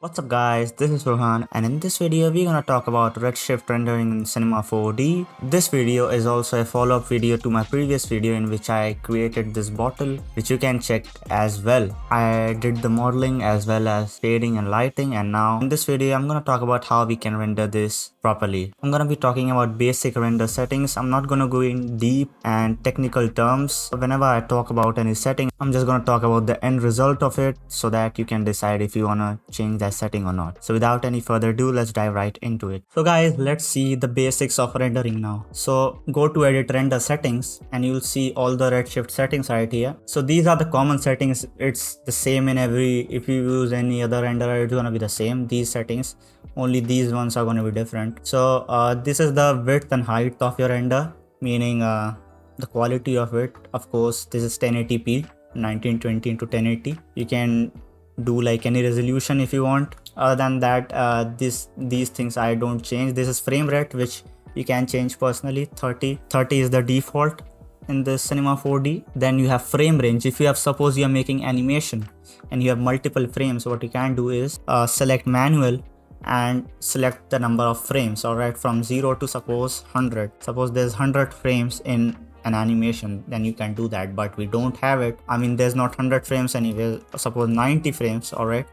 What's up guys, this is Rohan and in this video we're gonna talk about Redshift rendering in Cinema 4D. This video is also a follow-up video to my previous video in which I created this bottle, which you can check as well. I did the modeling as well as shading and lighting, and now in this video I'm gonna talk about how we can render this properly. I'm gonna be talking about basic render settings. I'm not gonna go in deep and technical terms. Whenever I talk about any setting, I'm just gonna talk about the end result of it so that you can decide if you wanna change that setting or not. So without any further ado, let's dive right into it. So guys, let's see the basics of rendering now. So go to edit render settings and you'll see all the Redshift settings right here. So these are the common settings. It's the same in every, if you use any other renderer, it's gonna be the same. These settings, only these ones are gonna be different. So this is the width and height of your render, meaning the quality of it. Of course, this is 1080p, 1920 into 1080. You can do like any resolution if you want. Other than that, these things I don't change. This is frame rate, which you can change personally. 30 is the default in the Cinema 4D. Then you have frame range. If you have, suppose you are making animation and you have multiple frames, what you can do is select manual and select the number of frames. All right, from 0 to suppose 100. Suppose there's 100 frames in an animation, then you can do that, but we don't have it. I mean, there's not 100 frames anyway. Suppose 90 frames. All right,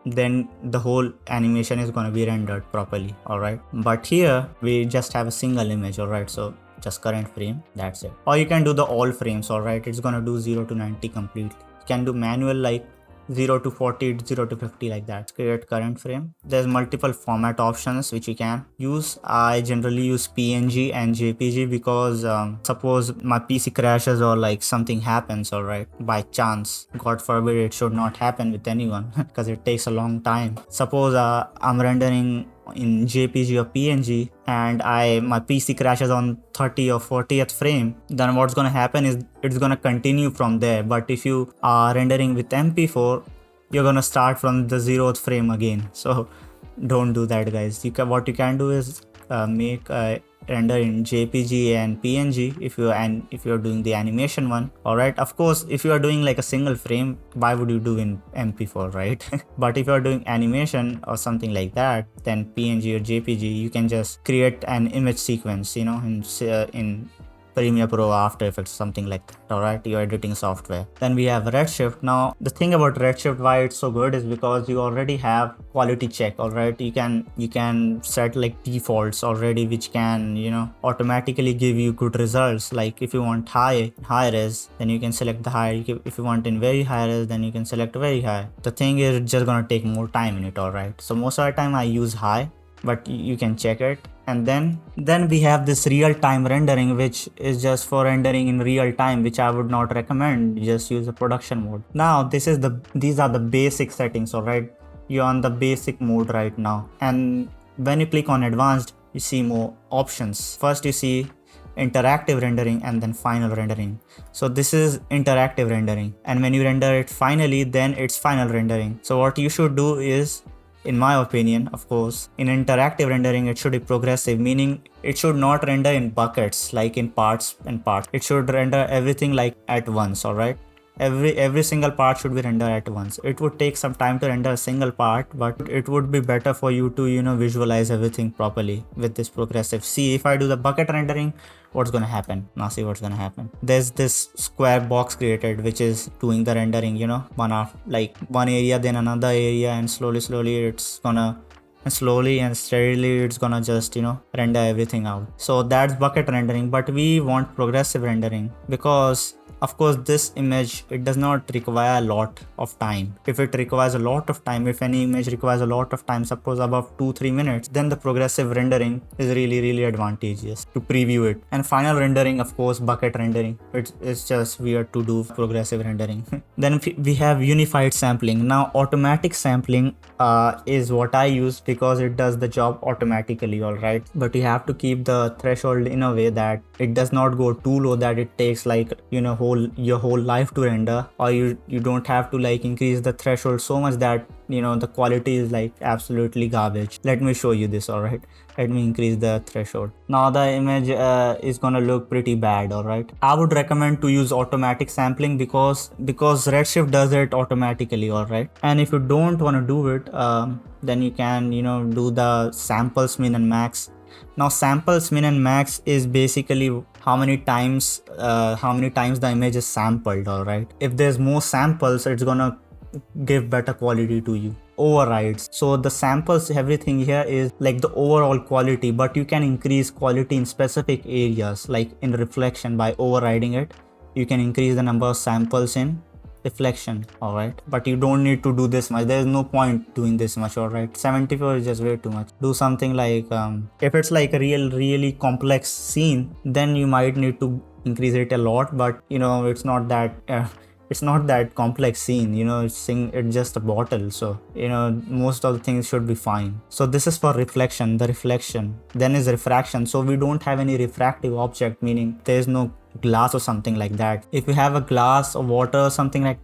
then the whole animation is going to be rendered properly. All right, but here we just have a single image. All right, so just current frame, that's it. Or you can do the all frames. All right, it's going to do 0 to 90 completely. You can do manual like 0 to 40, 0 to 50, like that. Create current frame. There's multiple format options which you can use. I generally use PNG and JPG because suppose my PC crashes or like something happens, all right, by chance, God forbid it should not happen with anyone because it takes a long time. Suppose I'm rendering in JPG or PNG and my PC crashes on 30 or 40th frame, then what's gonna happen is it's gonna continue from there. But if you are rendering with MP4, you're gonna start from the 0th frame again. So don't do that, guys. What you can do is make a render in JPG and PNG if you're doing the animation one. All right, of course, if you are doing like a single frame, why would you do in MP4, right? But if you are doing animation or something like that, then PNG or JPG, you can just create an image sequence, you know, in Premiere Pro, After Effects, something like that. All right, your editing software. Then we have Redshift. Now the thing about Redshift, why it's so good, is because you already have quality check. All right, you can set like defaults already, which can, you know, automatically give you good results. Like if you want high res, then you can select the high. If you want in very high res, then you can select very high. The thing is, it's just gonna take more time in it. All right, so most of the time I use high, but you can check it. And then we have this real-time rendering, which is just for rendering in real time, which I would not recommend. Just use the production mode. Now these are the basic settings. All right, you're on the basic mode right now, and when you click on advanced, you see more options. First you see interactive rendering and then final rendering. So this is interactive rendering, and when you render it finally, then it's final rendering. So what you should do is, in my opinion, of course, in interactive rendering, it should be progressive, meaning it should not render in buckets, like in parts and parts. It should render everything like at once. All right, every single part should be rendered at once. It would take some time to render a single part, but it would be better for you to, you know, visualize everything properly with this progressive. See, if I do the bucket rendering, what's gonna happen? Now see what's gonna happen. There's this square box created which is doing the rendering, you know, one area, then another area, and slowly it's gonna, slowly and steadily it's gonna just, you know, render everything out. So that's bucket rendering. But we want progressive rendering because, of course, this image, it does not require a lot of time. If it requires a lot of time, if any image requires a lot of time, suppose above 2-3 minutes, then the progressive rendering is really advantageous to preview it. And final rendering, of course, bucket rendering, it's just weird to do progressive rendering. Then we have unified sampling. Now automatic sampling is what I use because it does the job automatically. All right, but you have to keep the threshold in a way that it does not go too low that it takes like, you know, your whole life to render, or you don't have to like increase the threshold so much that the quality is like absolutely garbage. Let me show you this. All right, let me increase the threshold. Now the image is gonna look pretty bad. All right, I would recommend to use automatic sampling because Redshift does it automatically. All right, and if you don't want to do it, then you can do the samples min and max. Now samples min and max is basically how many times the image is sampled. All right, if there's more samples, it's gonna give better quality to you. Overrides, so the samples, everything here is like the overall quality, but you can increase quality in specific areas, like in reflection. By overriding it, you can increase the number of samples in reflection. All right, but you don't need to do this much. There's no point doing this much. All right, 74 is just way too much. Do something like if it's like a really complex scene, then you might need to increase it a lot, but it's not that complex scene. It's just a bottle, so most of the things should be fine. So this is for reflection. The reflection then is refraction. So we don't have any refractive object, meaning there's no glass or something like that. If you have a glass or water or something like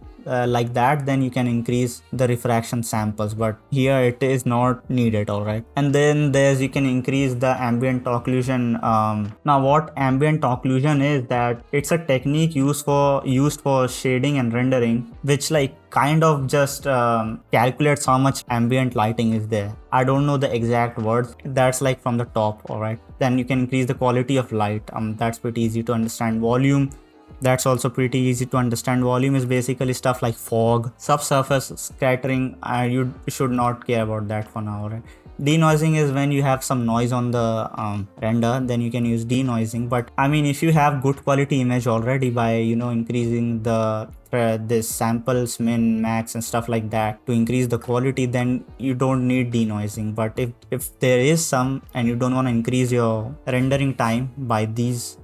that, then you can increase the refraction samples, but here it is not needed. All right, and then you can increase the ambient occlusion. Now what ambient occlusion is, that it's a technique used for shading and rendering, which like kind of just calculates how much ambient lighting is there. I don't know the exact words. That's like from the top. All right, then you can increase the quality of light. That's pretty easy to understand. Volume, that's also pretty easy to understand. Volume is basically stuff like fog, subsurface scattering. You should not care about that for now. Right? Denoising is when you have some noise on the render, then you can use denoising. But I mean, if you have good quality image already, by increasing this samples min max and stuff like that to increase the quality, then you don't need denoising. But if there is some and you don't want to increase your rendering time by these,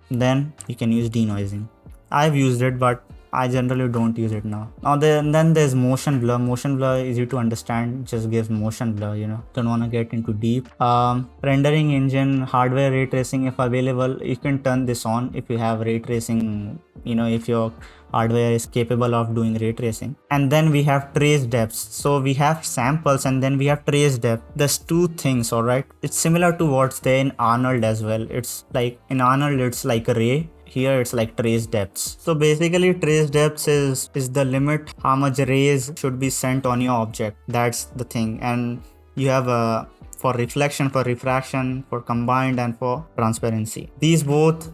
then you can use denoising. I've used it, but I generally don't use it now. Then there's motion blur. Motion blur is easy to understand, just gives motion blur. Don't want to get into deep. Rendering engine, hardware ray tracing, if available, you can turn this on if you have ray tracing. If your hardware is capable of doing ray tracing. And then we have trace depths. So we have samples and then we have trace depth. There's two things. All right, it's similar to what's there in Arnold as well. It's like in Arnold it's like a ray. Here it's like trace depths. So basically trace depths is the limit how much rays should be sent on your object. That's the thing. And you have for reflection, for refraction, for combined, and for transparency. These both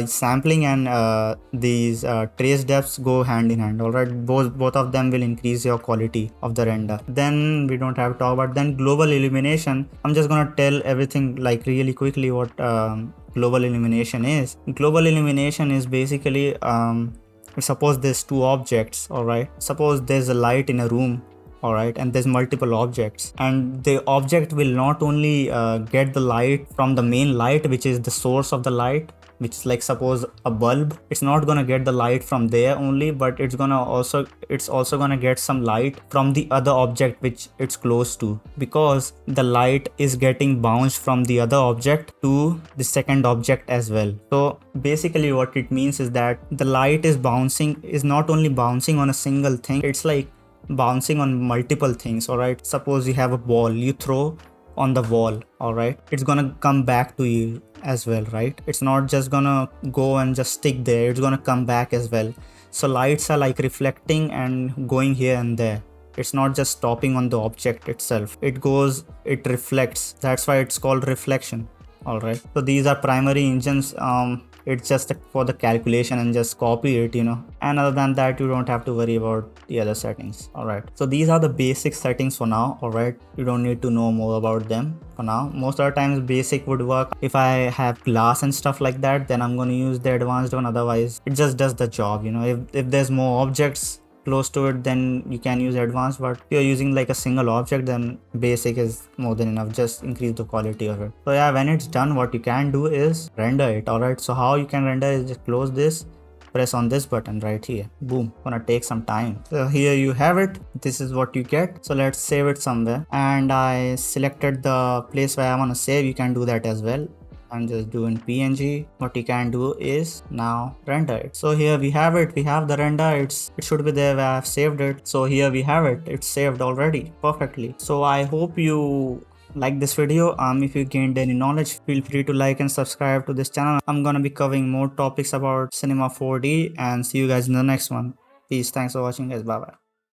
sampling and these trace depths go hand in hand. All right, both of them will increase your quality of the render. Then we don't have to talk about then global illumination. I'm just gonna tell everything like really quickly what global illumination is. Global illumination is basically suppose there's two objects. All right, suppose there's a light in a room. All right, and there's multiple objects, and the object will not only get the light from the main light, which is the source of the light, which is like suppose a bulb. It's not gonna get the light from there only, but it's also gonna get some light from the other object which it's close to, because the light is getting bounced from the other object to the second object as well. So basically what it means is that the light is not only bouncing on a single thing, it's like bouncing on multiple things. All right, suppose you have a ball you throw on the wall. All right, it's gonna come back to you as well, right? It's not just gonna go and just stick there, it's gonna come back as well. So lights are like reflecting and going here and there. It's not just stopping on the object itself, it reflects. That's why it's called reflection. All right, so these are primary engines. It's just for the calculation and just copy it, and other than that you don't have to worry about the other settings. All right, so these are the basic settings for now. All right, you don't need to know more about them for now. Most of the times basic would work. If I have glass and stuff like that, then I'm going to use the advanced one. Otherwise it just does the job. If there's more objects close to it, then you can use advanced, but if you're using like a single object, then basic is more than enough. Just increase the quality of it. So yeah, when it's done, what you can do is render it. All right, so how you can render is just close this, press on this button right here, boom. Gonna take some time. So here you have it, this is what you get. So let's save it somewhere, and I selected the place where I want to save. You can do that as well. and just do in PNG, what you can do is now render it. So here we have it. We have the render. It should be there where I've saved it. So here we have it. It's saved already perfectly. So I hope you like this video. If you gained any knowledge, feel free to like and subscribe to this channel. I'm gonna be covering more topics about Cinema 4D, and see you guys in the next one. Peace. Thanks for watching, guys. Bye bye.